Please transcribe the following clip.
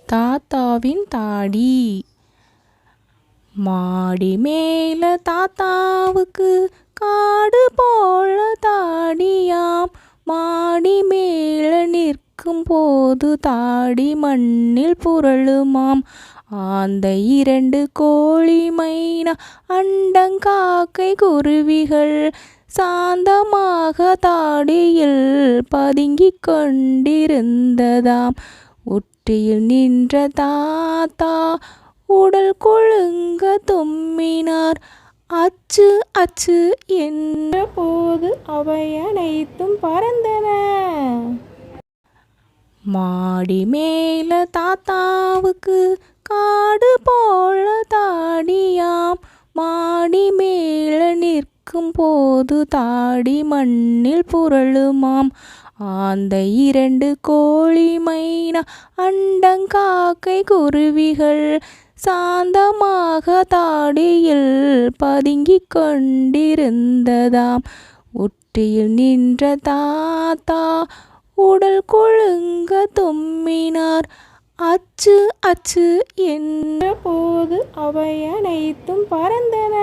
தாத்தாவின் தாடி. மாடி மேல தாத்தாவுக்கு காடு போல தாடியாம். மாடி மேல நிற்கும் போது தாடி மண்ணில் புரளுமாம். அந்த 2 கோழி மைனா அண்டங்காக்கை குருவிகள் சாந்தமாக தாடியில் பதுங்கிக் கொண்டிருந்ததாம். உற்றியில் நின்ற தாத்தா உடல் குலுங்க தும்மினார். அச்சு அச்சு என்ற போது அவை அனைத்தும் பறந்தன. மாடி மேல தாத்தாவுக்கு காடு போல தாடியாம். மாடி மேல நிற்கும் போது தாடி மண்ணில் புரளுமாம். அந்த 2 கோழி மைனா அண்டங்காக்கை குருவிகள் சாந்தமாக தாடியில் பதுங்கிக் கொண்டிருந்ததாம். உற்றியில் நின்ற தாத்தா உடல் குலுங்க தும்மினார். அச்சு அச்சு என்ற போது அவை அனைத்தும் பறந்தன.